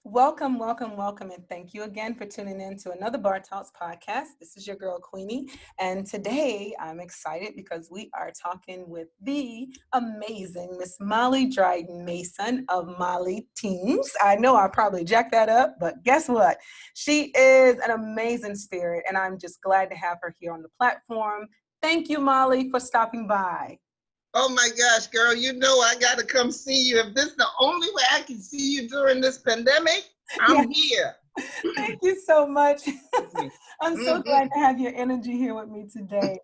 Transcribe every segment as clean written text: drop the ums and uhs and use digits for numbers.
Welcome, welcome, welcome, and thank you again for tuning in to another Bar Talks podcast. This is your girl, Queenie, and today I'm excited because we are talking with the amazing Miss Molly Dryden-Mason of Mahalias Tings. I know I probably jacked that up, but guess what? She is an amazing spirit, and I'm just glad to have her here on the platform. Thank you, Molly, for stopping by. Oh my gosh, girl, you know I got to come see you. If this is the only way I can see you during this pandemic, I'm here. Thank you so much. I'm so glad to have your energy here with me today.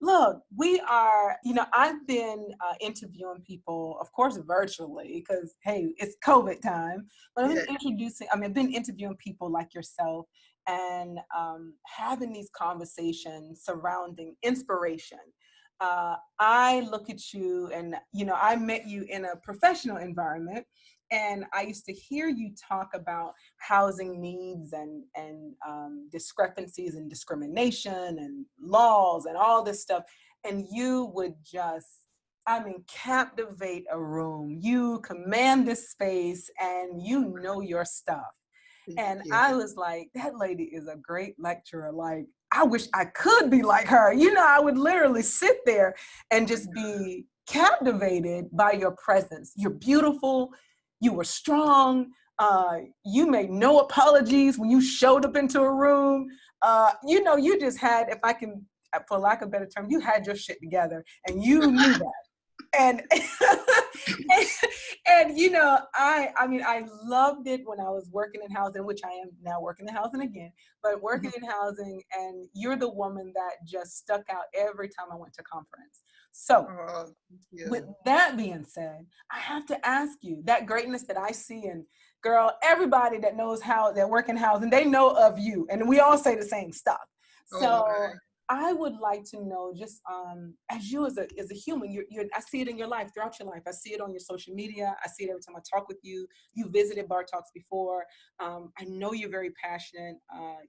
Look, we are, I've been interviewing people, of course, virtually, because, hey, it's COVID time. But I've been interviewing people like yourself and having these conversations surrounding inspiration. I look at you and, I met you in a professional environment, and I used to hear you talk about housing needs and discrepancies and discrimination and laws and all this stuff. And you would just, captivate a room. You command this space and you know your stuff. And I was like, that lady is a great lecturer. Like, I wish I could be like her. I would literally sit there and just be captivated by your presence. You're beautiful. You were strong. You made no apologies when you showed up into a room. You just had, if I can, for lack of a better term, you had your shit together and you knew that. And I loved it when I was working in housing, which I am now working in housing again, but working in housing, and you're the woman that just stuck out every time I went to conference. So with that being said, I have to ask you, that greatness that I see, and girl, everybody that knows how that work in housing, they know of you, and we all say the same stuff. So I would like to know, just as you as a human, I see it in your life, throughout your life. I see it on your social media. I see it every time I talk with you. You visited Bar Talks before. I know you're very passionate.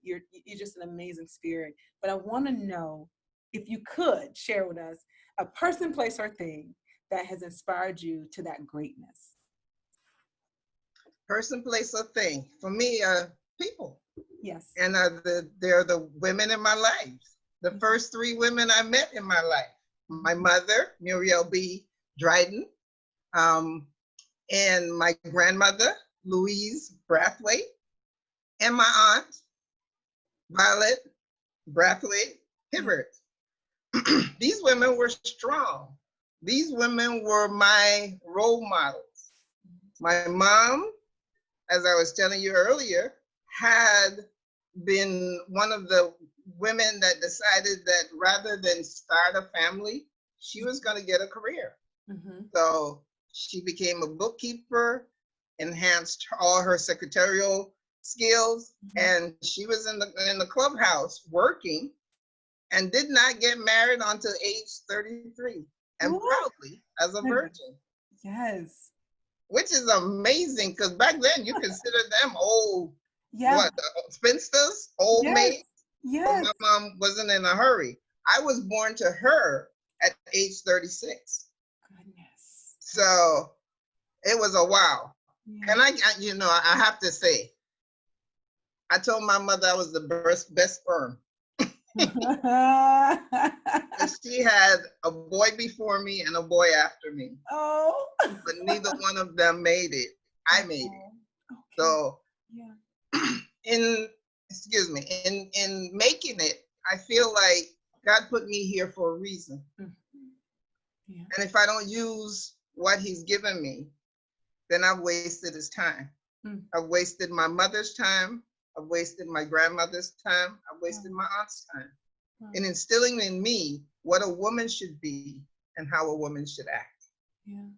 You're just an amazing spirit. But I want to know if you could share with us a person, place, or thing that has inspired you to that greatness. Person, place, or thing. For me, people. Yes. And they're the women in my life. The first three women I met in my life. My mother, Muriel B. Dryden, and my grandmother, Louise Brathwaite, and my aunt, Violet Brathwaite Hibbert. These women were strong. These women were my role models. My mom, as I was telling you earlier, had been one of the women that decided that rather than start a family, she was going to get a career. So she became a bookkeeper, enhanced all her secretarial skills, and she was in the clubhouse working, and did not get married until age 33, and proudly as a virgin. Yes. Which is amazing, because back then you consider them old, spinsters, old maids. Yes. But my mom wasn't in a hurry. I was born to her at age 36. Goodness. So it was a wow. Yeah. And I have to say, I told my mother I was the best sperm. She had a boy before me and a boy after me. Oh. But neither one of them made it. I made it. Okay. So in making it, I feel like God put me here for a reason. Yeah. And if I don't use what he's given me, then I've wasted his time. I've wasted my mother's time. I've wasted my grandmother's time. I've wasted my aunt's time. In instilling in me what a woman should be and how a woman should act. Yeah.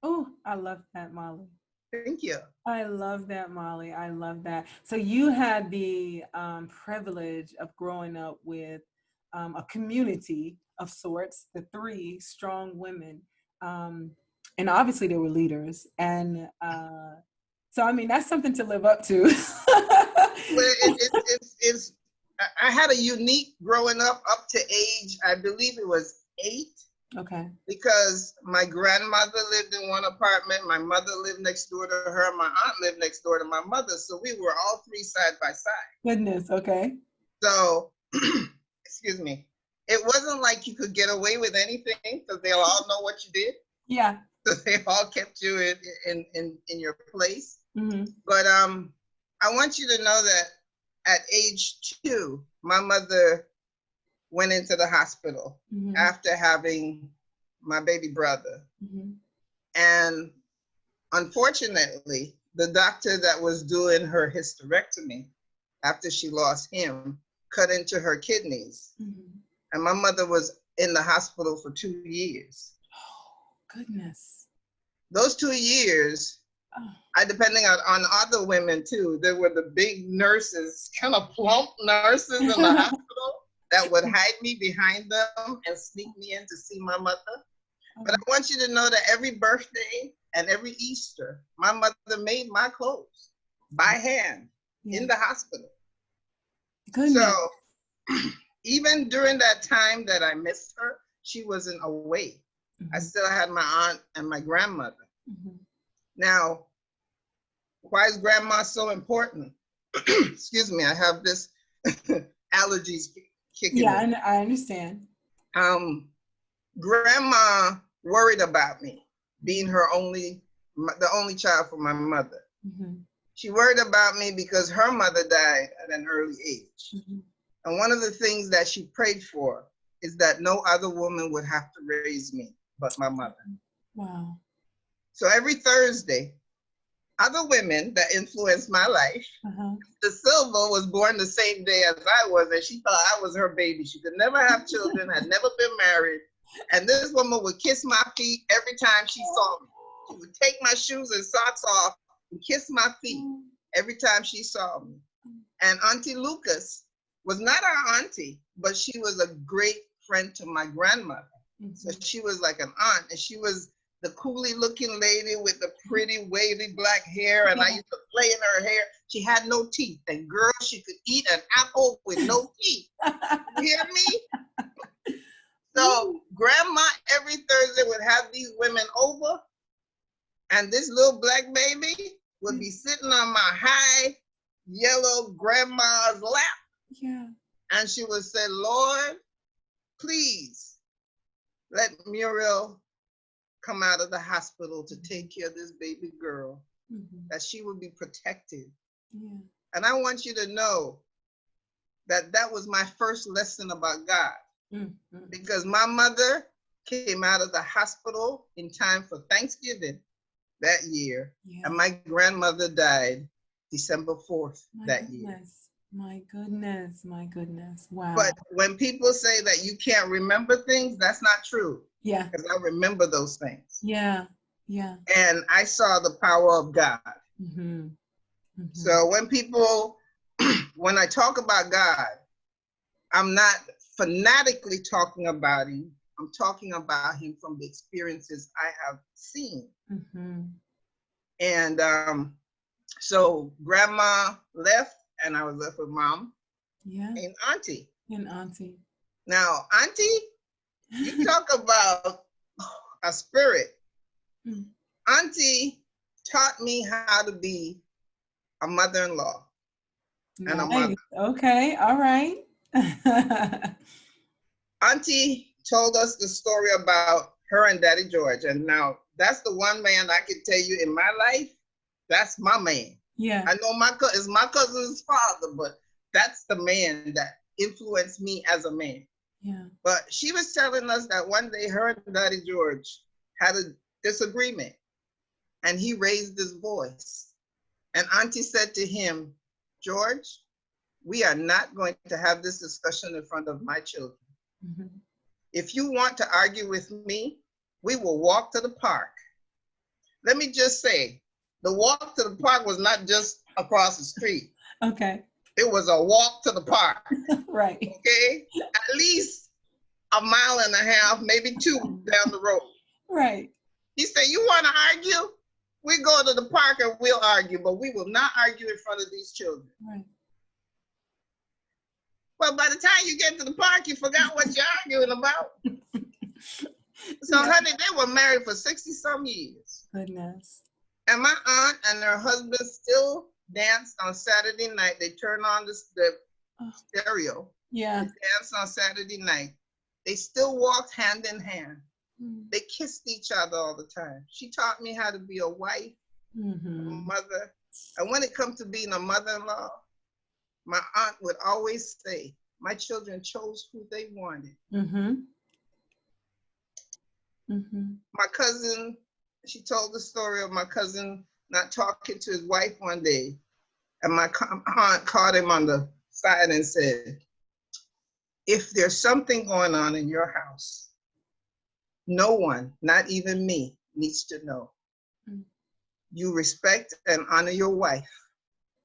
Oh, I love that, Molly. Thank you. I love that, Molly. I love that. So you had the privilege of growing up with a community of sorts, the three strong women. And obviously they were leaders. And so, that's something to live up to. I had a unique growing up to age, I believe it was 8. Okay. Because my grandmother lived in one apartment, my mother lived next door to her, my aunt lived next door to my mother. So we were all three side by side. Goodness, okay. So, excuse me, it wasn't like you could get away with anything because they all know what you did. Yeah. So they all kept you in your place. Mm-hmm. But I want you to know that at age 2, my mother went into the hospital after having my baby brother. And unfortunately, the doctor that was doing her hysterectomy after she lost him cut into her kidneys. And my mother was in the hospital for 2 years. Oh, goodness. Those 2 years, I depending on other women too, there were the big nurses, kind of plump nurses in the hospital that would hide me behind them and sneak me in to see my mother. But I want you to know that every birthday and every Easter, my mother made my clothes by hand in the hospital. Goodness. So even during that time that I missed her, she wasn't away. I still had my aunt and my grandmother. Now, why is grandma so important? Excuse me, I have this allergies kicking in. Yeah, I understand. Grandma worried about me being the only child for my mother. She worried about me because her mother died at an early age. And one of the things that she prayed for is that no other woman would have to raise me but my mother. Wow. So every Thursday, other women that influenced my life, the Silva was born the same day as I was, and she thought I was her baby. She could never have children, had never been married. And this woman would kiss my feet every time she saw me. She would take my shoes and socks off and kiss my feet every time she saw me. And Auntie Lucas was not our auntie, but she was a great friend to my grandmother. So she was like an aunt, and she was the coolie looking lady with the pretty wavy black hair, and I used to play in her hair. She had no teeth, and girl, she could eat an apple with no teeth. You hear me? So grandma every Thursday would have these women over, and this little black baby would be sitting on my high yellow grandma's lap. Yeah. And she would say, Lord, please let Muriel come out of the hospital to take care of this baby girl, that she would be protected. Yeah. And I want you to know that that was my first lesson about God, because my mother came out of the hospital in time for Thanksgiving that year, and my grandmother died December 4th that year. My goodness, my goodness. Wow. But when people say that you can't remember things, that's not true. Yeah. Because I remember those things. Yeah. Yeah. And I saw the power of God. So when people, when I talk about God, I'm not fanatically talking about him. I'm talking about him from the experiences I have seen. And so grandma left, and I was left with mom and auntie. Now, auntie, you talk about a spirit. Auntie taught me how to be a mother-in-law and a mother. Okay, all right. Auntie told us the story about her and Daddy George. And now that's the one man I can tell you in my life, that's my man. Yeah. I know it's my cousin's father, but that's the man that influenced me as a man. Yeah. But she was telling us that one day her and Daddy George had a disagreement, and he raised his voice. And Auntie said to him, George, we are not going to have this discussion in front of my children. If you want to argue with me, we will walk to the park. Let me just say, the walk to the park was not just across the street. Okay. It was a walk to the park. Right. Okay? At least a mile and a half, maybe 2 down the road. Right. He said, you want to argue? We go to the park and we'll argue, but we will not argue in front of these children. Right. Well, by the time you get to the park, you forgot what you're arguing about. So, Yeah. honey, they were married for 60-some years. Goodness. And my aunt and her husband still dance on Saturday night. They turn on the stereo. Yeah. They dance on Saturday night. They still walked hand in hand. They kissed each other all the time. She taught me how to be a wife, a mother. And when it comes to being a mother-in-law, my aunt would always say, my children chose who they wanted. My cousin, she told the story of my cousin not talking to his wife one day. And my aunt caught him on the side and said, if there's something going on in your house, no one, not even me, needs to know. You respect and honor your wife,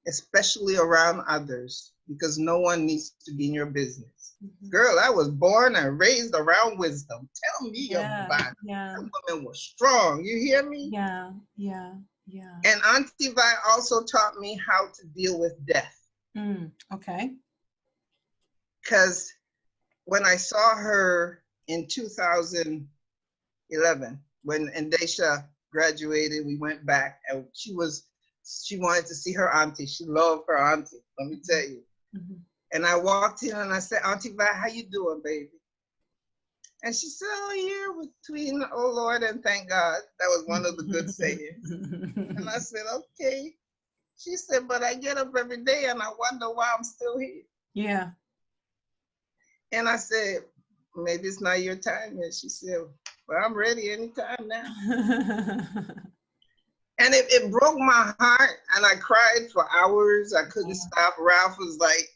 especially around others, because no one needs to be in your business. Girl, I was born and raised around wisdom. Tell me about it. That woman was strong. You hear me? Yeah. And Auntie Vi also taught me how to deal with death. Okay. Because when I saw her in 2011, when Ndesha graduated, we went back and she wanted to see her auntie. She loved her auntie, let me tell you. And I walked in and I said, Auntie Vi, how you doing, baby? And she said, oh, here between, oh Lord, and thank God. That was one of the good sayings. And I said, okay. She said, but I get up every day and I wonder why I'm still here. Yeah. And I said, maybe it's not your time yet. She said, well, I'm ready anytime now. And it broke my heart and I cried for hours. I couldn't stop. Ralph was like,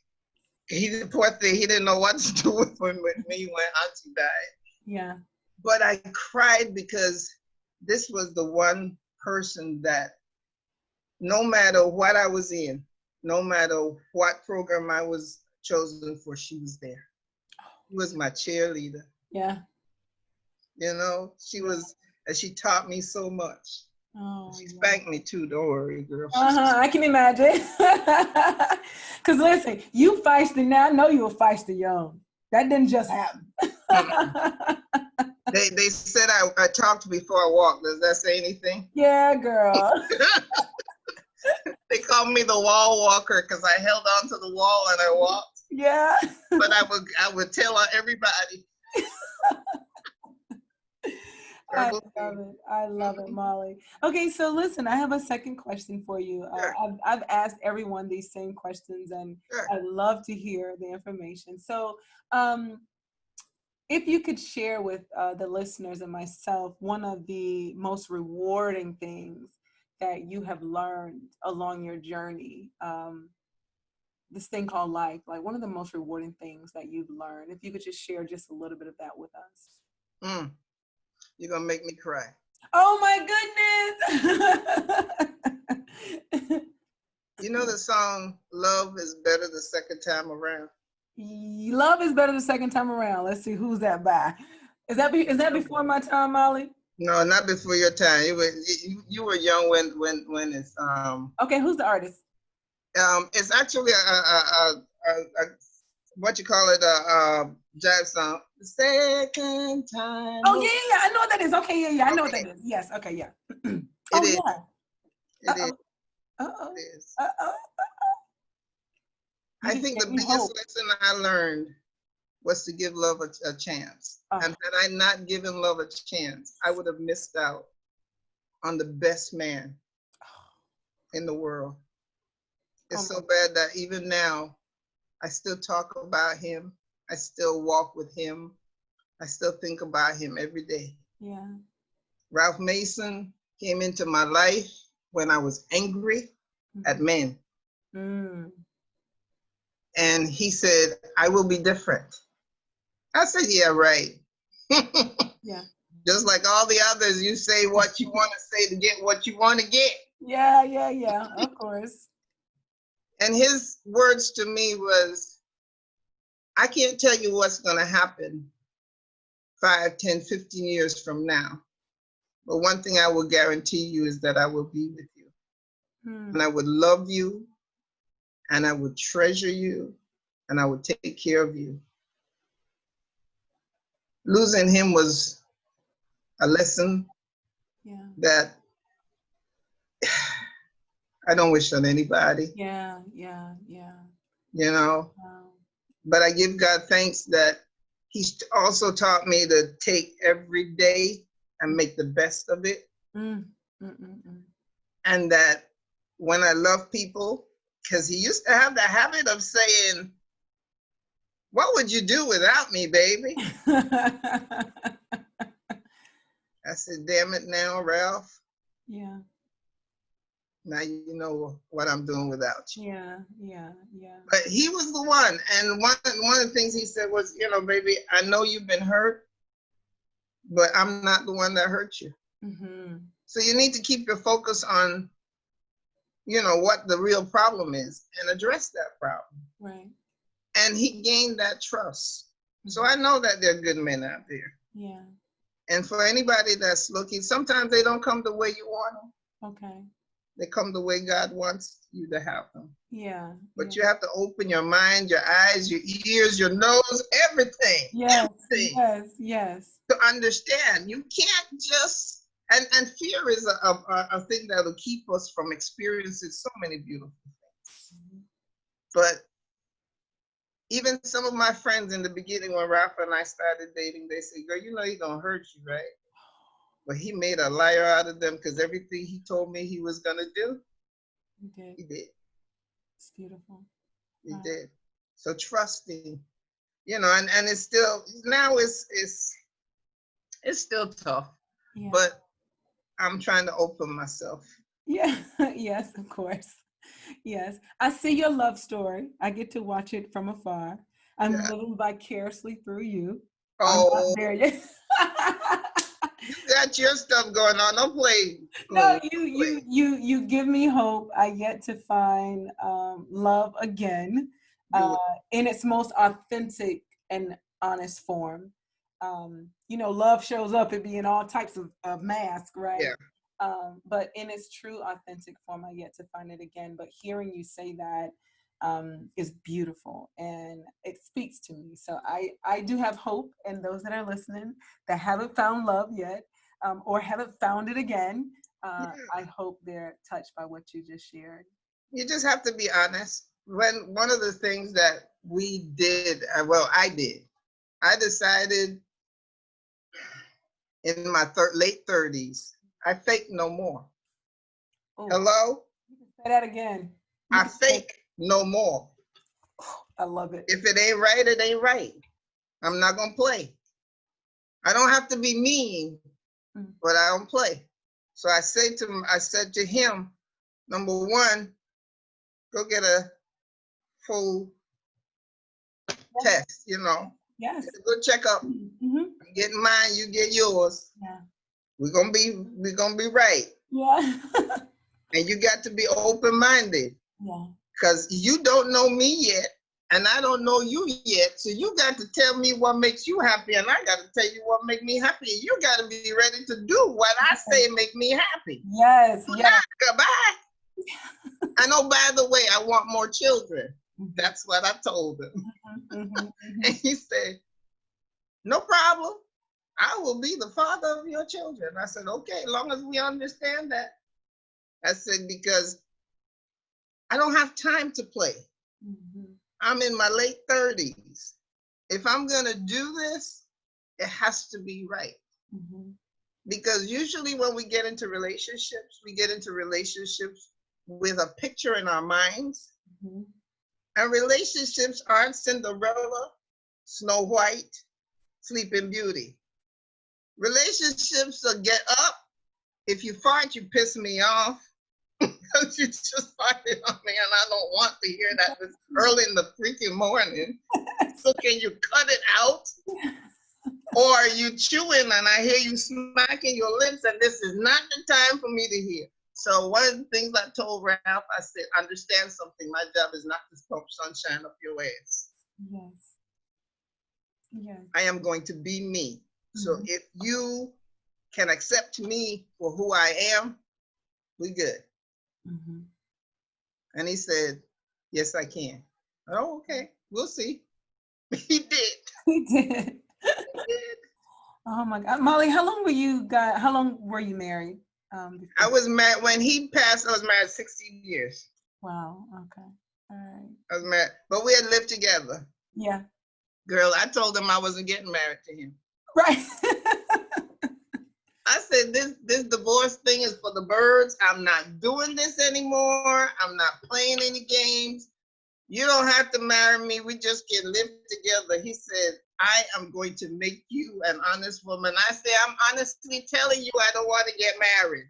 poor thing, he didn't know what to do with me when Auntie died. Yeah. But I cried because this was the one person that no matter what I was in, no matter what program I was chosen for, she was there. She was my cheerleader. Yeah. You know, she was, and she taught me so much. Oh, she spanked me too, don't worry, girl. I can imagine. Because listen, you feisty now. I know you were feisty young. That didn't just happen. They said I talked before I walked. Does that say anything? Yeah, girl. They called me the wall walker because I held on to the wall and I walked. Yeah. But I would tell everybody. I love it, Molly. Okay, so listen, I have a second question for you. Sure. I've asked everyone these same questions, and Sure. I'd love to hear the information. So, if you could share with the listeners and myself one of the most rewarding things that you have learned along your journey, this thing called life, like one of the most rewarding things that you've learned, if you could just share just a little bit of that with us. You're going to make me cry. Oh my goodness. You know the song, Love is Better the Second Time Around? Love is Better the Second Time Around. Let's see, who's that by? Is that before my time, Molly? No, not before your time. You were young when it's Okay, who's the artist? It's actually a what you call it, a jive song. The second time. Oh yeah, I know what that is. Okay, yeah, I know what that is. Yes, okay, yeah. It is. Yeah. It is. I think the biggest lesson I learned was to give love a chance. And had I not given love a chance, I would have missed out on the best man in the world. It's so bad that even now, I still talk about him. I still walk with him. I still think about him every day. Yeah. Ralph Mason came into my life when I was angry at men. And he said, I will be different. I said, yeah, right. Yeah. Just like all the others, you say what you want to say to get what you want to get. Yeah, of course. And his words to me was, I can't tell you what's going to happen 5, 10, 15 years from now. But one thing I will guarantee you is that I will be with you. And I would love you, and I would treasure you, and I would take care of you. Losing him was a lesson Yeah. that I don't wish on anybody, Yeah. Yeah. Yeah. you know. Wow. But I give God thanks that He's also taught me to take every day and make the best of it. Mm. Mm. Mm. Mm. And that when I love people, because He used to have the habit of saying, "What would you do without me, baby?" I said, "Damn it now, Ralph. Yeah. Now you know what I'm doing without you." Yeah. Yeah. Yeah. But He was the one. And one of the things He said was, "Baby, I know you've been hurt, but I'm not the one that hurt you. Mm-hmm. So you need to keep your focus on, what the real problem is and address that problem." Right. And He gained that trust. Mm-hmm. So I know that there are good men out there. Yeah. And for anybody that's looking, sometimes they don't come the way you want them. Okay. They come the way God wants you to have them. Yeah. But Yeah. you have to open your mind, your eyes, your ears, your nose, everything. Yes. Everything Yes. Yes. to understand. You can't just, and fear is a thing that will keep us from experiencing so many beautiful things. Mm-hmm. But even some of my friends in the beginning, when Rafa and I started dating, they said, "Girl, he gonna hurt you, right?" But he made a liar out of them, because everything he told me he was gonna do, You did. he did. It's beautiful. He Wow. did. So trusting, and it's still now it's still tough, Yeah. but I'm trying to open myself. Yeah. Yes, of course. Yes. I see your love story. I get to watch it from afar. I'm Yeah. living vicariously through you. I'm not Oh, there yet. you got your stuff going on. Don't play, No, Louis. you Don't you play. you you give me hope. I get to find love again, You will. in its most authentic and honest form. Love shows up and be in all types of masks, right? Yeah. But in its true authentic form, I yet to find it again. But hearing you say that is beautiful, and it speaks to me. So I do have hope, and those that are listening that haven't found love yet, or haven't found it again, I hope they're touched by what you just shared. You just have to be honest. When one of the things that we did, I did, I decided in my late 30s, I fake no more. Oh, Hello? you can say that again. You I can say, fake no more. I love it. If it ain't right, it ain't right. I'm not going to play. I don't have to be mean, Mm. but I don't play. So I said to him, number one, go get a full test, Yes. get a good checkup. Mm-hmm. I'm getting mine, you get yours. Yeah. We're gonna be right. Yeah. And you got to be open-minded, Yeah. because you don't know me yet, and I don't know you yet. So you got to tell me what makes you happy, and I got to tell you what makes me happy. You got to be ready to do what I say make me happy. Yes. Yes. Goodbye. I know, by the way, I want more children. Mm-hmm. That's what I told him. Mm-hmm. Mm-hmm. And he said, "No problem. I will be the father of your children." I said, "Okay, as long as we understand that." I said, "Because I don't have time to play. Mm-hmm. I'm in my late 30s. If I'm going to do this, it has to be right." Mm-hmm. Because usually when we get into relationships, with a picture in our minds. Mm-hmm. And relationships aren't Cinderella, Snow White, Sleeping Beauty. Relationships are get up. If you fart, you piss me off. Because you just farted on me, and I don't want to hear that this early in the freaking morning. So can you cut it out? Or you chewing and I hear you smacking your lips, and this is not the time for me to hear. So one of the things I told Ralph, I said, understand something. My job is not to pump sunshine up your ass. Yes. Yes. I am going to be me. So Mm-hmm. if you can accept me for who I am, we good. Mm-hmm. And he said, yes, I can. Oh, okay. We'll see. He did. We did. He did. Oh my God. Molly, how long were you married? I was married when he passed. I was married 16 years. Wow. Okay. All right. I was married, but we had lived together. Yeah. Girl, I told him I wasn't getting married to him. Right. I said, this divorce thing is for the birds. I'm not doing this anymore. I'm not playing any games. You don't have to marry me. We just can live together. He said, I am going to make you an honest woman. I said, I'm honestly telling you, I don't want to get married.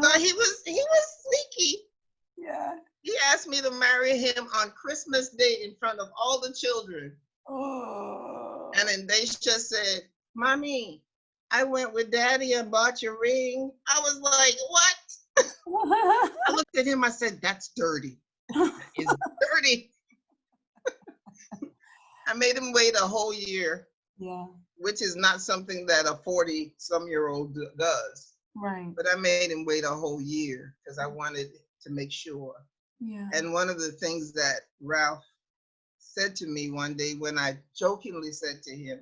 So he was sneaky. Yeah. He asked me to marry him on Christmas Day in front of all the children. Oh. And then they just said, Mommy, I went with Daddy and bought your ring. I was like, what? I looked at him, I said, that's dirty. It's dirty. I made him wait a whole year. Yeah. Which is not something that a 40-some-year-old does. Right. But I made him wait a whole year because I wanted to make sure. Yeah. And one of the things that Ralph said to me one day when I jokingly said to him,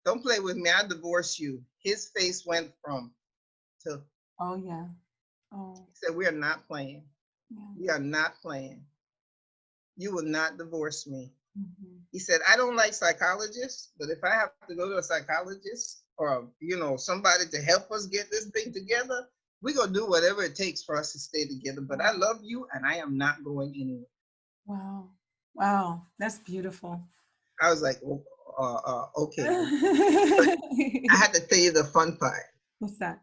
don't play with me, I'll divorce you. His face went from to. Oh, yeah. Oh. He said, we are not playing. Yeah. We are not playing. You will not divorce me. Mm-hmm. He said, I don't like psychologists, but if I have to go to a psychologist or, somebody to help us get this thing together, we're going to do whatever it takes for us to stay together. But I love you and I am not going anywhere. Wow. Wow. That's beautiful. I was like, okay. I had to tell you the fun part. What's that?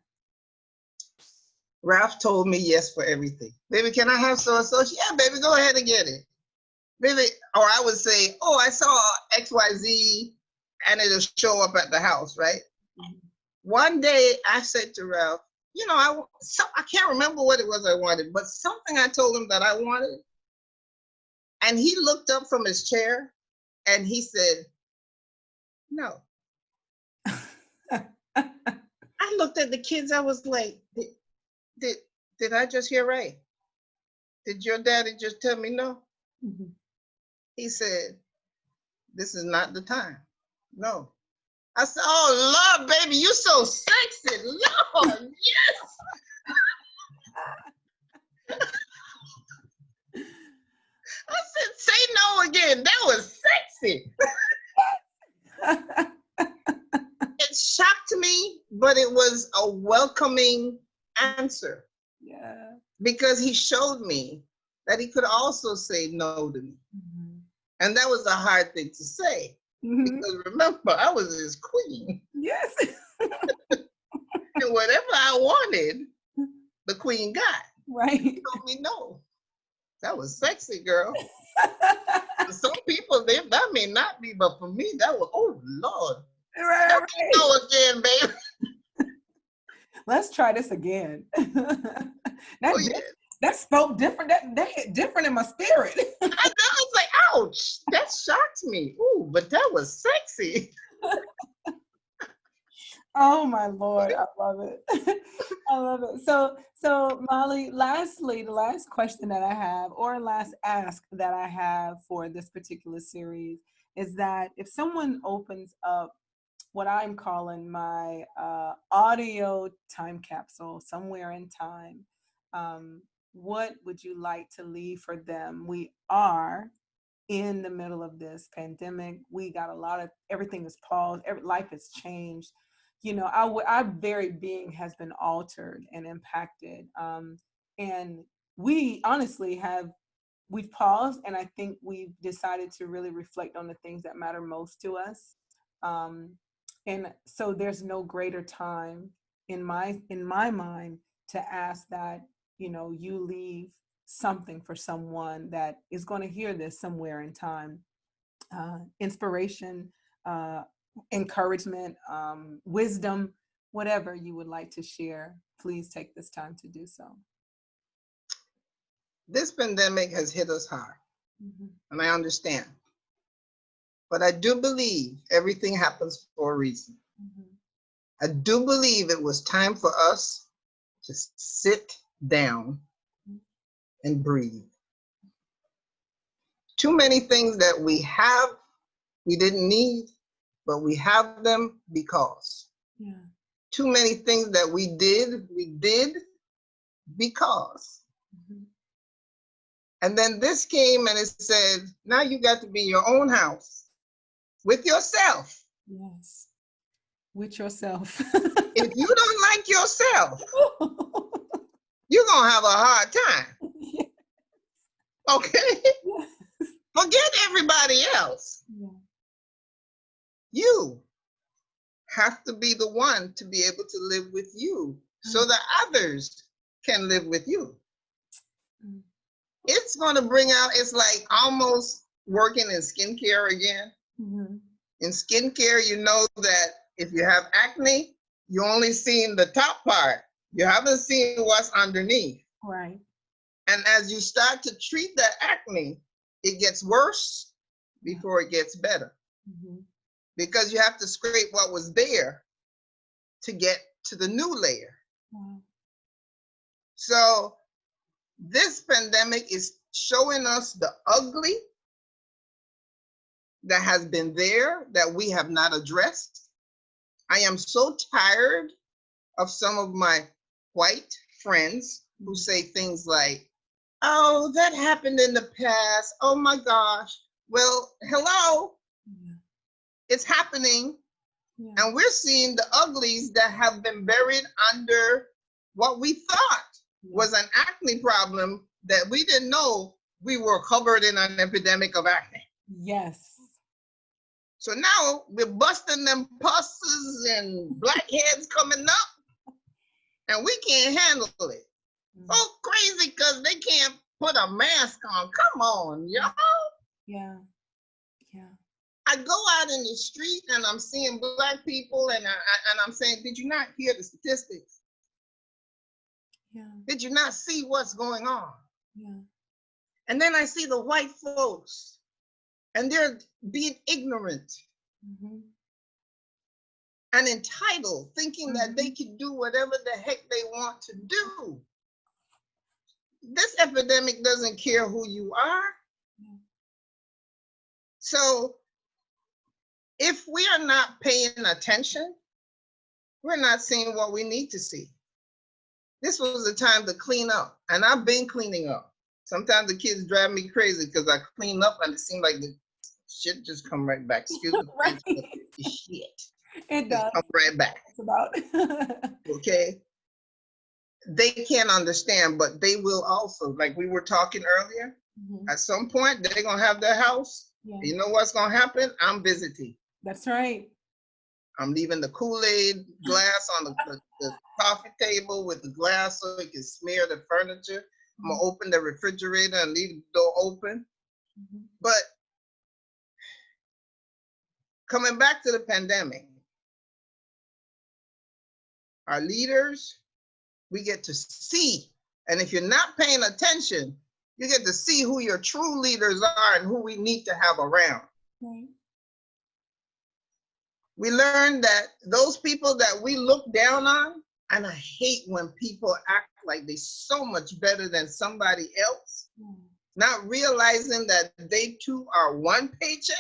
Ralph told me yes for everything. Baby, can I have so-and-so? Yeah, baby, go ahead and get it. Baby, or I would say, oh, I saw XYZ and it'll show up at the house, right? Mm-hmm. One day I said to Ralph, I can't remember what it was I wanted, but something I told him that I wanted. And he looked up from his chair and he said, no. I looked at the kids, I was like, did I just hear right? Did your daddy just tell me no? Mm-hmm. He said, this is not the time. No. I said, oh, Lord, baby, you so sexy. Lord, yes. I said, say no again. That was sexy. It shocked me, but it was a welcoming answer. Yeah. Because he showed me that he could also say no to me. Mm-hmm. And that was a hard thing to say. Mm-hmm. Because remember, I was his queen. Yes. And whatever I wanted, the queen got. Right. He told me no. That was sexy, girl. For some people, that may not be, but for me, that was, oh, Lord. Right. No again, baby. Let's try this again. That spoke different. That hit different in my spirit. I was like, ouch, that shocked me. Ooh, but that was sexy. Oh my Lord, I love it. I love it. So Molly, lastly, the last question that I have, or last ask that I have for this particular series is that if someone opens up what I'm calling my audio time capsule somewhere in time, what would you like to leave for them? We are in the middle of this pandemic. We got everything is paused. Life has changed. Our very being has been altered and impacted. And we honestly we've paused, and I think we've decided to really reflect on the things that matter most to us. And so there's no greater time in my mind to ask that, you leave something for someone that is going to hear this somewhere in time. Inspiration, encouragement, wisdom, whatever you would like to share, please take this time to do so. This pandemic has hit us hard, mm-hmm. and I understand. But I do believe everything happens for a reason. Mm-hmm. I do believe it was time for us to sit down and breathe. Too many things that we have we didn't need, but we have them because. Yeah. Too many things that we did because. Mm-hmm. And then this came and it said, now you got to be in your own house with yourself. Yes. With yourself. If you don't like yourself, you're going to have a hard time. Yeah. Okay? Yes. Forget everybody else. Yeah. You have to be the one to be able to live with you so that others can live with you. Mm. It's going to bring out, it's like almost working in skincare again. Mm-hmm. In skincare, you know that if you have acne, you only seen the top part. You haven't seen what's underneath. Right. And as you start to treat that acne, it gets worse before it gets better. Mm-hmm. Because you have to scrape what was there to get to the new layer. Wow. So this pandemic is showing us the ugly that has been there that we have not addressed. I am so tired of some of my white friends who say things like, oh, that happened in the past. Oh my gosh. Well, hello. Yeah. It's happening. Yeah. And we're seeing the uglies that have been buried under what we thought was an acne problem that we didn't know we were covered in an epidemic of acne. Yes. So now we're busting them pusses and blackheads coming up, and we can't handle it. Oh, crazy because they can't put a mask on. Come on, y'all. Yeah. Yeah. I go out in the street and I'm seeing Black people and I'm saying, did you not hear the statistics? Yeah. Did you not see what's going on? Yeah. And then I see the white folks and they're being ignorant and entitled, thinking that they can do whatever the heck they want to do. This epidemic doesn't care who you are. So if we are not paying attention, we're not seeing what we need to see. This was the time to clean up, and I've been cleaning up. Sometimes the kids drive me crazy because I clean up and it seems like the shit just come right back. Excuse me, Right. the shit. It does. Come right back. It's about. Okay. They can't understand, but they will also. Like we were talking earlier, at some point they're gonna have their house. Yeah. You know what's gonna happen? I'm visiting. That's right. I'm leaving the Kool-Aid glass on the coffee table with the glass so it can smear the furniture. I'm gonna open the refrigerator and leave the door open. But coming back to the pandemic, our leaders, we get to see, and if you're not paying attention, you get to see who your true leaders are and who we need to have around. Right. We learned that those people that we look down on, and I hate when people act like they're so much better than somebody else, not realizing that they too are one paycheck,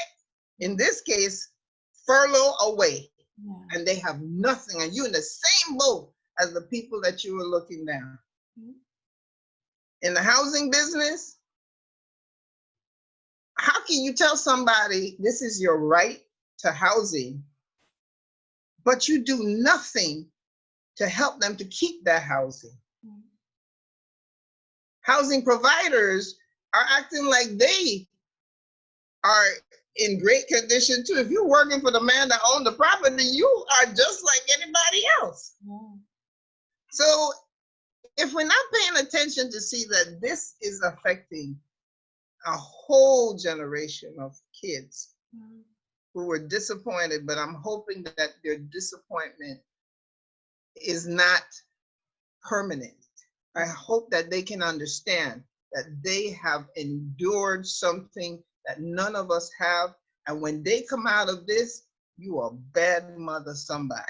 in this case, furlough away, and they have nothing, and you're in the same boat as the people that you were looking down. In the housing business, how can you tell somebody this is your right to housing, but you do nothing to help them to keep that housing? Housing providers are acting like they are in great condition too. If you're working for the man that owned the property, you are just like anybody else. So if we're not paying attention to see that this is affecting a whole generation of kids who were disappointed, but I'm hoping that their disappointment is not permanent. I hope that they can understand that they have endured something that none of us have. And when they come out of this, you are a bad mother somebody.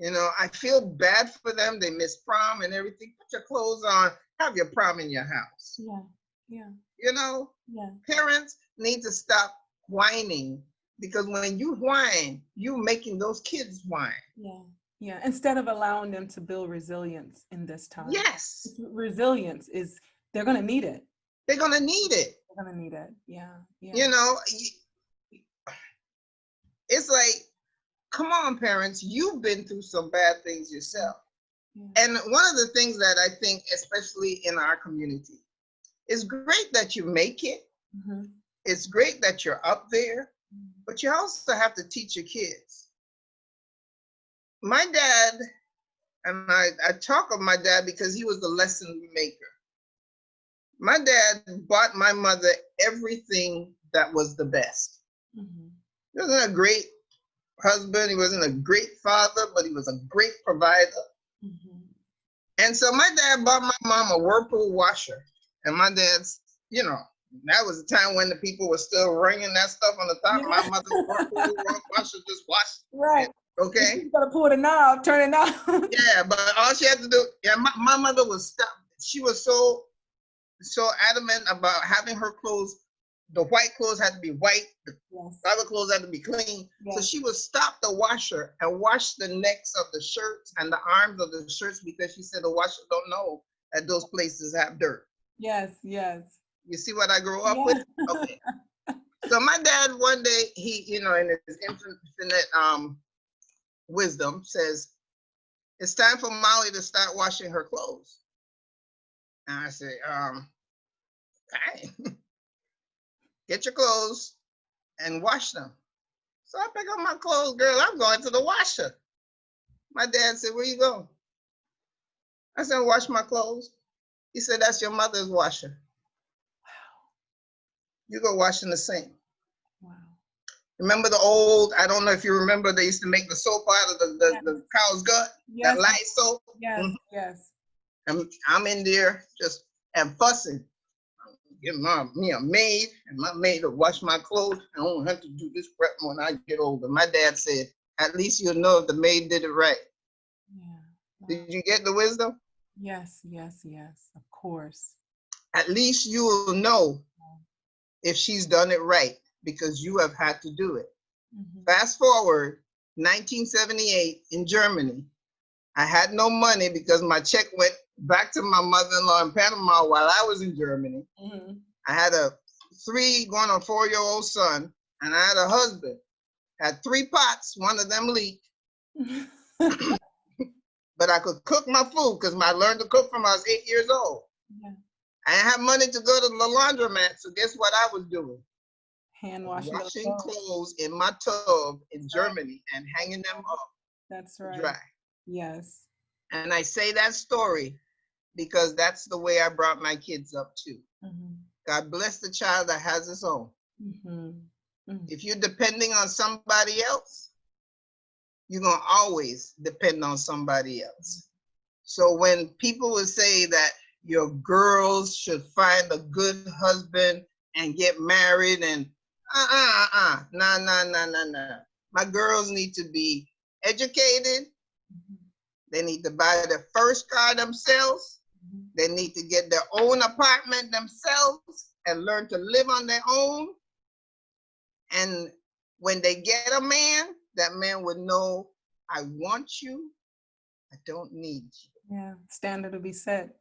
You know, I feel bad for them. They miss prom and everything. Put your clothes on, have your prom in your house. You know, parents, need to stop whining, because when you whine, you're making those kids whine. Yeah. Yeah. Instead of allowing them to build resilience in this time. Yes. Resilience is, they're going to need it. They're going to need it. They're going to need it. Yeah. Yeah. You know, it's like, come on, parents, you've been through some bad things yourself. Yeah. And one of the things that I think, especially in our community, it's great that you make it. Mm-hmm. It's great that you're up there, but you also have to teach your kids. My dad, and I talk of my dad because he was the lesson maker. My dad bought my mother everything that was the best. Mm-hmm. He wasn't a great husband, he wasn't a great father, but he was a great provider. Mm-hmm. And so my dad bought my mom a Whirlpool washer. And my dad's, you know, that was the time when the people were still wringing that stuff on the top. Yeah. My mother's Whirlpool washer just washed. Right. Okay. You gotta pull the knob, turn it off. Yeah, but all she had to do, yeah, my mother was stuck. She was so adamant about having her clothes, the white clothes had to be white, the other clothes had to be clean. Yes. So she would stop the washer and wash the necks of the shirts and the arms of the shirts, because she said the washer don't know that those places have dirt. Yes, yes. You see what I grew up with? Okay. So my dad one day, he, you know, in his infinite wisdom, says, it's time for Molly to start washing her clothes. And I say, fine. Get your clothes and wash them. So I pick up my clothes, girl, I'm going to the washer. My dad said, where you going? I said, wash my clothes. He said, that's your mother's washer. Wow. You go wash in the sink. Wow. Remember the old, I don't know if you remember, they used to make the soap out of the cow's gut, yes. That light soap. Yes, mm-hmm. Yes. And I'm in there just and fussing. Get me a maid, and my maid will wash my clothes. I don't have to do this prep when I get older. My dad said, at least you'll know if the maid did it right. Yeah. Wow. Did you get the wisdom? Yes, yes, yes, of course. At least you will know if she's done it right, because you have had to do it. Mm-hmm. Fast forward, 1978 in Germany. I had no money because my check went back to my mother-in-law in Panama while I was in Germany. Mm-hmm. I had a 3 going on 4-year-old son, and I had a husband. Had 3 pots, one of them leaked. But I could cook my food because I learned to cook from I was 8 years old. Yeah. I didn't have money to go to the laundromat, so guess what I was doing? Hand washing clothes in my tub in Germany and hanging them up. That's right. Dry. Yes. And I say that story because that's the way I brought my kids up too. Mm-hmm. God bless the child that has his own. Mm-hmm. Mm-hmm. If you're depending on somebody else, you're going to always depend on somebody else. So when people will say that your girls should find a good husband and get married and no. My girls need to be educated. They need to buy their first car themselves. They need to get their own apartment themselves and learn to live on their own. And when they get a man, that man would know, I want you, I don't need you. Yeah, standard will be set.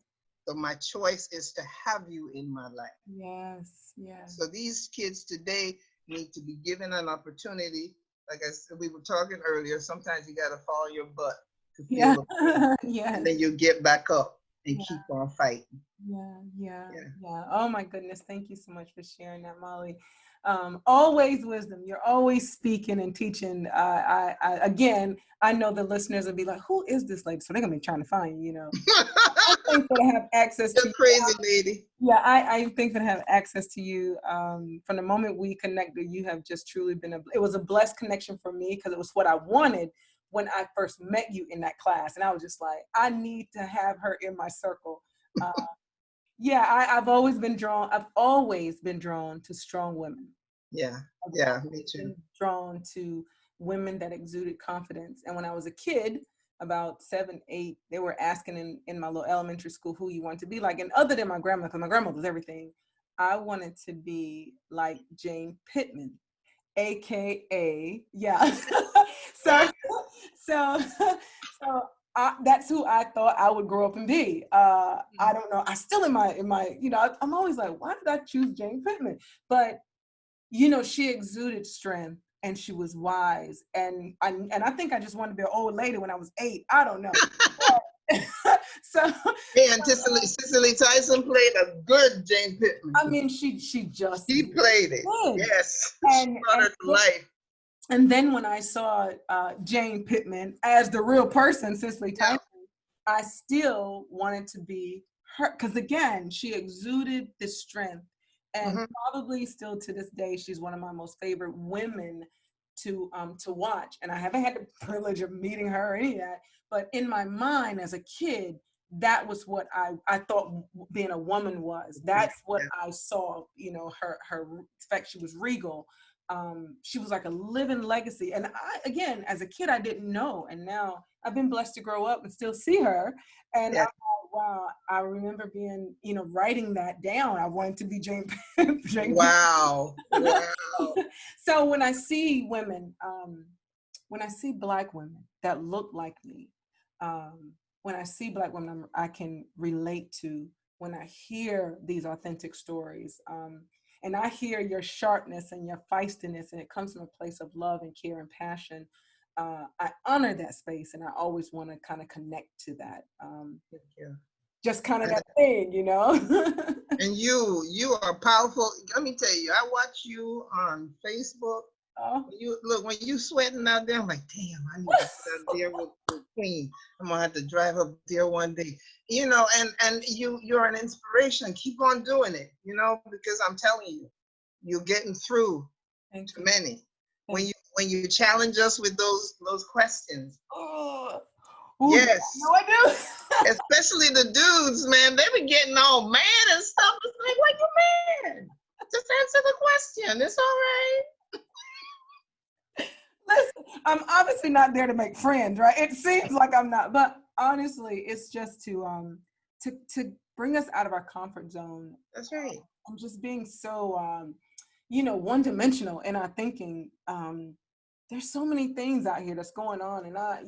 So my choice is to have you in my life. Yes, yes. So these kids today need to be given an opportunity. Like I said, we were talking earlier, sometimes you got to fall on your butt to feel the pain. Yes. And then you get back up and keep on fighting. Yeah. Oh my goodness. Thank you so much for sharing that, Molly. Always wisdom. You're always speaking and teaching. Again, I know the listeners will be like, who is this lady? So they're going to be trying to find you, I think that I have access to you. Crazy lady. Yeah, I think that I have access to you. From the moment we connected, you have just truly been it was a blessed connection for me because it was what I wanted when I first met you in that class. And I was just like, I need to have her in my circle. I've always been drawn to strong women. Yeah, me too. Been drawn to women that exuded confidence. And when I was a kid, about 7, 8, they were asking in my little elementary school who you want to be like. And other than my grandma, because my grandma was everything, I wanted to be like Jane Pittman, AKA, yeah. so, so, that's who I thought I would grow up and be. I don't know. I still in my, I'm always like, why did I choose Jane Pittman? But, she exuded strength and she was wise. And I think I just wanted to be an old lady when I was 8. I don't know. so, And Cicely Tyson played a good Jane Pittman. I mean, she played it. did. Yes. And, she brought her to life. And then when I saw Jane Pittman as the real person, Cicely Tyson, I still wanted to be her, because again, she exuded this strength, and probably still to this day, she's one of my most favorite women to watch. And I haven't had the privilege of meeting her or any of that, but in my mind as a kid, that was what I thought being a woman was. That's what I saw. Her in fact, she was regal. She was like a living legacy. And I, again, as a kid, I didn't know. And now I've been blessed to grow up and still see her. And I'm like, wow, I remember being, writing that down. I wanted to be Jane. Wow. Wow. So when I see women, when I see Black women that look like me, when I see Black women I can relate to, when I hear these authentic stories, and I hear your sharpness and your feistiness, and it comes from a place of love and care and passion, I honor that space, and I always want to kind of connect to that. Just kind of that thing, And you are powerful. Let me tell you, I watch you on Facebook. When you sweating out there, I'm like, damn, I need to get out there with the Queen. I'm gonna have to drive up there one day. And you're an inspiration. Keep on doing it, because I'm telling you, you're getting through to many. When you challenge us with those questions. Yes. No, I do. Especially the dudes, man, they be getting all mad and stuff. It's like, why you mad? Just answer the question. It's all right. Listen, I'm obviously not there to make friends, right? It seems like I'm not, but honestly, it's just to bring us out of our comfort zone. That's right. I'm just being so one-dimensional in our thinking. There's so many things out here that's going on, and I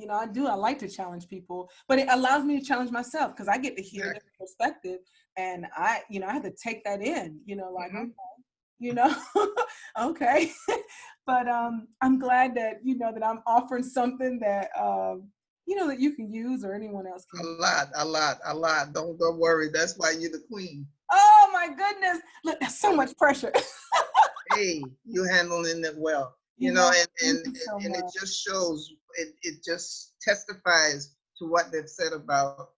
like to challenge people, but it allows me to challenge myself, because I get to hear their perspective, and I have to take that in, okay. But I'm glad that that I'm offering something that that you can use, or anyone else can. A lot. Don't worry. That's why you're the queen. Oh my goodness! Look, that's so much pressure. Hey, you handling it well. And it just shows. It just testifies to what they've said about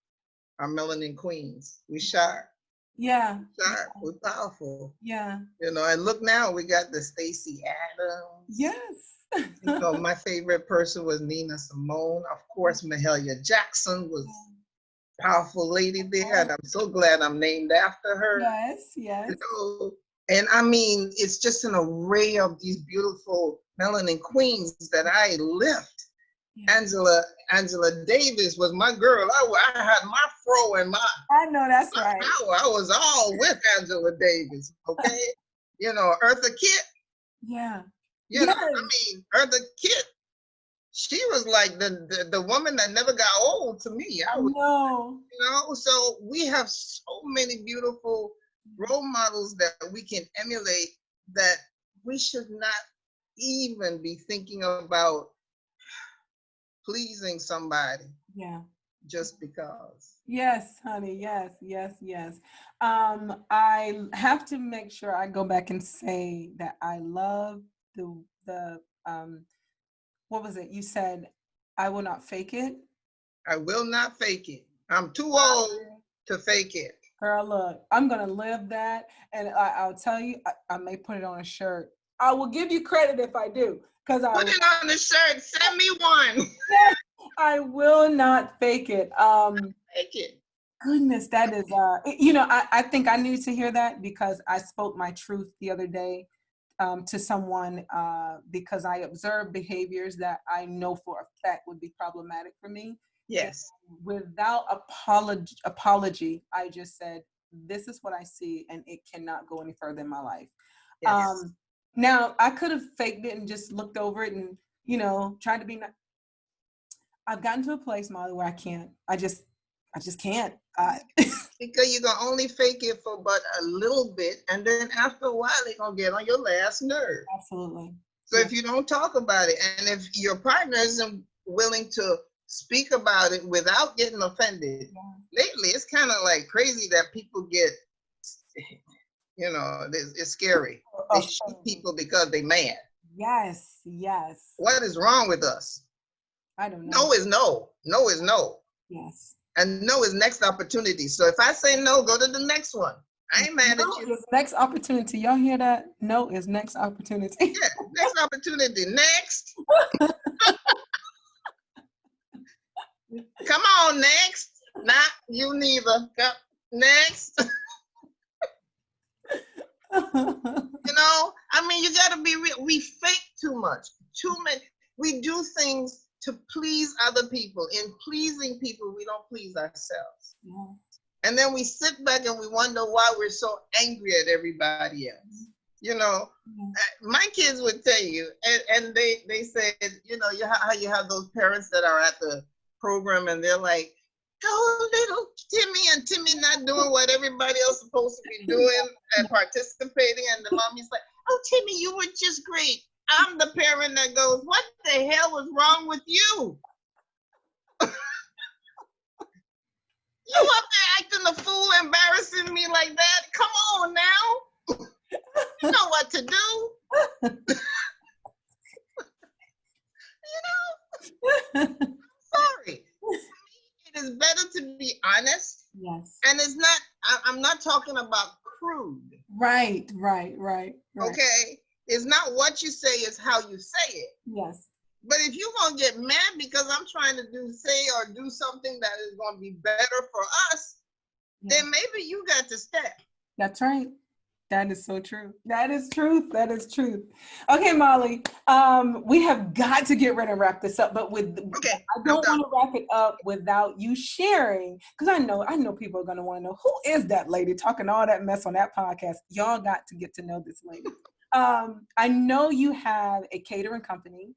our melanin queens. We sharp. Yeah. Sharp. We're powerful. Yeah. And look now, we got the Stacey Adams. Yes. My favorite person was Nina Simone. Of course, Mahalia Jackson was a powerful lady there, and I'm so glad I'm named after her. Yes. And I mean, it's just an array of these beautiful melanin queens that I lift. Yeah. Angela Davis was my girl. I had my fro and my. I know that's right. I was all with Angela Davis. Okay, Eartha Kitt. Yeah. Eartha Kitt. She was like the woman that never got old to me. I know. So we have so many beautiful role models that we can emulate, that we should not even be thinking about pleasing somebody. Yeah. Just because. Yes, honey. Yes. I have to make sure I go back and say that I love the what was it? You said, I will not fake it. I will not fake it. I'm too old to fake it. Girl, look, I'm going to live that. And I'll tell you, I may put it on a shirt. I will give you credit if I do. Put it on the shirt. Send me one. I will not fake it. Fake it. Goodness, that is, I think I needed to hear that, because I spoke my truth the other day to someone, because I observed behaviors that I know for a fact would be problematic for me. Yes. And without apology, I just said, this is what I see, and it cannot go any further in my life. Yes. Now I could have faked it and just looked over it and, tried to be nice. I've gotten to a place, Molly, where I just can't. Because you can only fake it for but a little bit, and then after a while, they're going to get on your last nerve. Absolutely. So if you don't talk about it, and if your partner isn't willing to speak about it without getting offended, lately it's kind of like crazy that people get, it's scary. They shoot people because they mad. Yes, yes. What is wrong with us? I don't know. No is no. No is no. Yes. And no is next opportunity. So if I say no, go to the next one. I ain't mad at you. No is next opportunity. Y'all hear that? No is next opportunity. Yeah, next opportunity. Next. Come on, next. Not you neither. Come, next. You got to be real. We fake too much. Too many. We do things to please other people. In pleasing people, we don't please ourselves. Yeah. And then we sit back and we wonder why we're so angry at everybody else. My kids would tell you, and they said, how you have those parents that are at the program and they're like, oh, little Timmy, and Timmy not doing what everybody else is supposed to be doing and participating. And the mommy's like, oh, Timmy, you were just great. I'm the parent that goes, what the hell was wrong with you? You up there acting a fool, embarrassing me like that? Come on now. You know what to do. Sorry. It is better to be honest. Yes. And it's not, I'm not talking about crude. Right. Okay? It's not what you say, it's how you say it. Yes. But if you're going to get mad because I'm trying to do something that is going to be better for us, then maybe you got to step. That's right. That is so true. That is truth. That is truth. Okay, Molly, we have got to get ready and wrap this up, but I don't want to wrap it up without you sharing, because I know people are going to want to know, who is that lady talking all that mess on that podcast? Y'all got to get to know this lady. I know you have a catering company,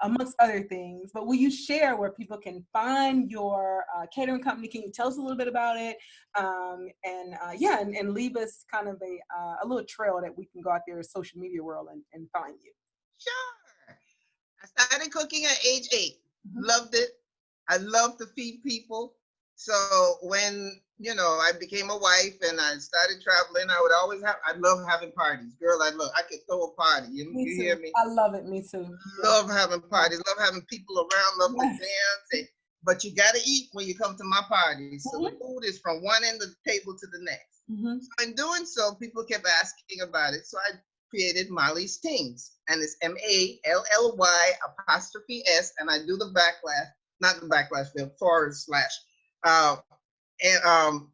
amongst other things, but will you share where people can find your catering company? Can you tell us a little bit about it? And leave us kind of a little trail that we can go out there in social media world and find you. Sure. I started cooking at age 8. Mm-hmm. Loved it. I love to feed people. So when, I became a wife and I started traveling, I love having parties. Girl, I could throw a party. You hear me? I love it. Me too. Love having parties. Love having people around. Love to dance. But you got to eat when you come to my parties. So the food is from one end of the table to the next. Mm-hmm. So in doing so, people kept asking about it. So I created Mahalias Tings. And it's MALLY', and I do the backlash, not the backlash, the /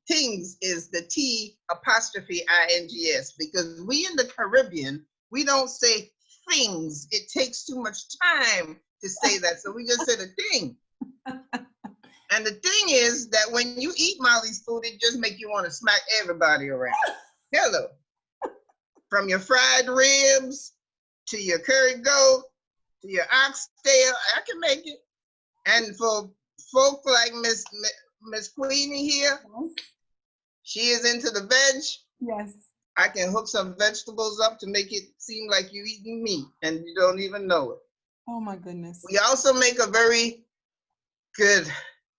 Tings is the T''INGS, because we in the Caribbean, we don't say things. It takes too much time to say that. So we just say the thing. And the thing is that when you eat Molly's food, it just makes you want to smack everybody around. Hello. From your fried ribs to your curry goat to your oxtail, I can make it. And for folk like Miss Queenie here, she is into the veg. Yes. I can hook some vegetables up to make it seem like you're eating meat and you don't even know it. Oh my goodness. We also make a very good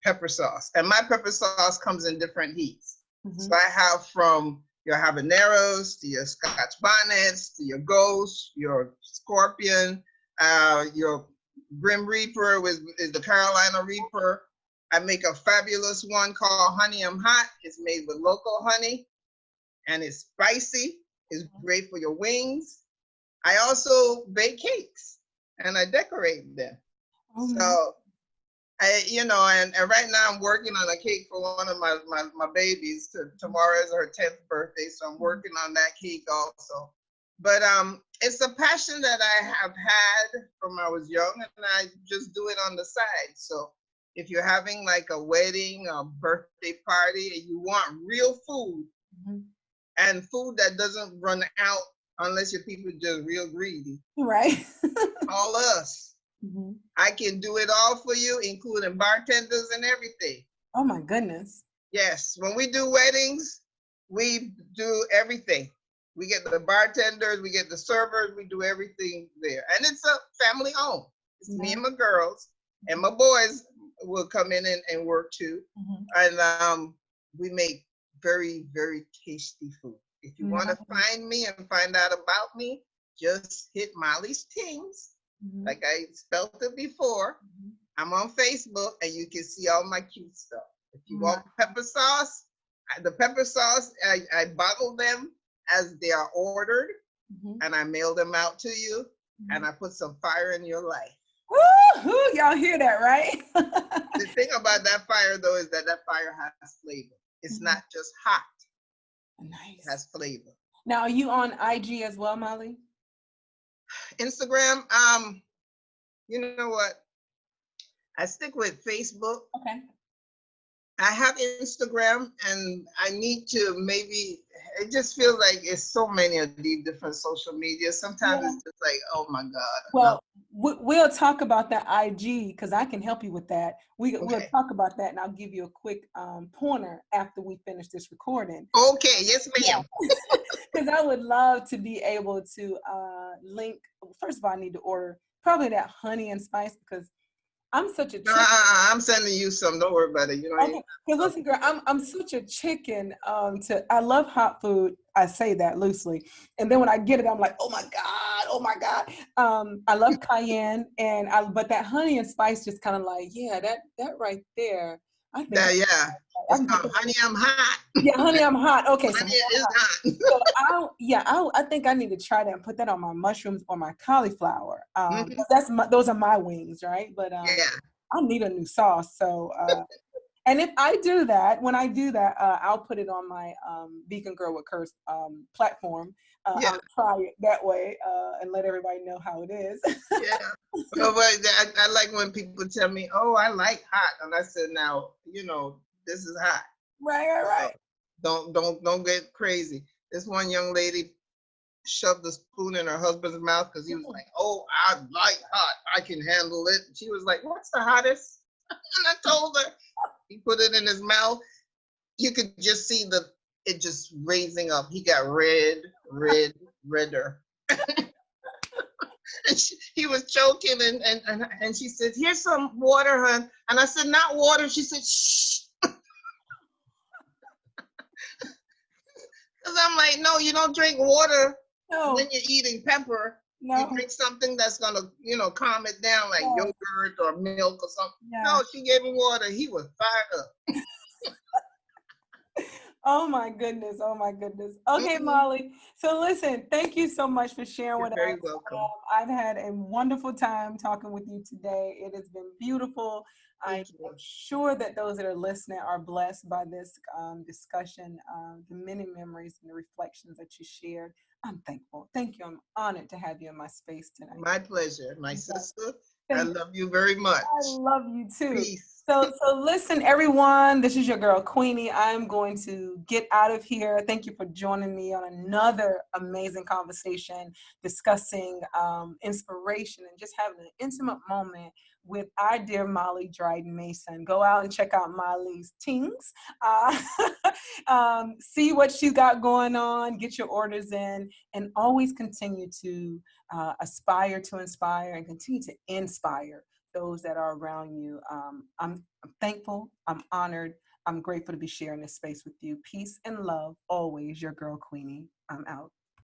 pepper sauce. And my pepper sauce comes in different heats. Mm-hmm. So I have from your habaneros to your Scotch bonnets to your ghost, your scorpion, your Grim Reaper is the Carolina Reaper. I make a fabulous one called Honey I'm Hot. It's made with local honey and it's spicy. It's great for your wings. I also bake cakes and I decorate them. Mm-hmm. So and right now I'm working on a cake for one of my babies. Tomorrow is her 10th birthday, so I'm working on that cake also. But it's a passion that I have had from I was young, and I just do it on the side. So if you're having like a wedding or birthday party and you want real food, Mm-hmm. and food that doesn't run out unless your people just real greedy. Right. Call us. Mm-hmm. I can do it all for you, including bartenders and everything. Oh my goodness. Yes, when we do weddings, we do everything. We get the bartenders, we get the servers, we do everything there. And it's a family home. It's me and my girls, and my boys will come in and work too. Mm-hmm. And we make very, very tasty food. If you want to find me and find out about me, just hit Mahalias Tings, like I spelled it before. I'm on Facebook, and you can see all my cute stuff. If you want pepper sauce, the pepper sauce, I bottle them as they are ordered, and I mail them out to you, and I put some fire in your life. Woo-hoo, y'all hear that, right? The thing about that fire, though, is that fire has flavor. It's not just hot. Nice. It has flavor. Now, are you on IG as well, Molly? Instagram, you know what? I stick with Facebook. Okay. I have Instagram, and I need to maybe, it just feels like it's so many of these different social media. Sometimes it's just like, oh my God. Well, we'll talk about that IG, because I can help you with that. We'll talk about that, and I'll give you a quick pointer after we finish this recording. Okay, yes, ma'am. Because I would love to be able to link. First of all, I need to order probably that honey and spice, because I'm such a chicken. I'm sending you some. Don't worry about it. You know. Okay. Because listen, girl, I'm such a chicken. I love hot food. I say that loosely, and then when I get it, I'm like, oh my god, oh my god. I love cayenne, but that honey and spice just kind of like, yeah, that right there. I think. It's called honey, I'm hot. Yeah, honey, I'm hot. Okay, honey is hot. So I think I need to try that and put that on my mushrooms or my cauliflower. Those are my wings, right? But I need a new sauce. So, and if I do that, when I do that, I'll put it on my Vegan Girl with Curse platform. I'll try it that way and let everybody know how it is. Well, I like when people tell me, "Oh, I like hot," and I said, "Now, this is hot." Right. Don't get crazy. This one young lady shoved the spoon in her husband's mouth because he was like, "Oh, I like hot. I can handle it." She was like, "What's the hottest?" And I told her. He put it in his mouth. You could just see it just raising up. He got redder. And he was choking, and she said, "Here's some water, hon." And I said, "Not water." She said, "Shh." Because I'm like, no, you don't drink water when you're eating pepper. No. You drink something that's gonna, calm it down, like yogurt or milk or something. Yeah. No, she gave him water. He was fired up. Oh my goodness. Okay, Molly. So listen, thank you so much for sharing with us. You're very welcome. I've had a wonderful time talking with you today. It has been beautiful. I'm sure that those that are listening are blessed by this discussion, the many memories and the reflections that you shared. I'm thankful. Thank you. I'm honored to have you in my space tonight. My pleasure, my sister. I love you very much. I love you too. Peace. So listen, everyone, this is your girl, Queenie. I'm going to get out of here. Thank you for joining me on another amazing conversation discussing inspiration and just having an intimate moment with our dear Molly Dryden-Mason. Go out and check out Mahalias Tings. See what she's got going on, get your orders in, and always continue to aspire to inspire and continue to inspire those that are around you. I'm thankful, I'm honored, I'm grateful to be sharing this space with you. Peace and love, always your girl, Queenie. I'm out.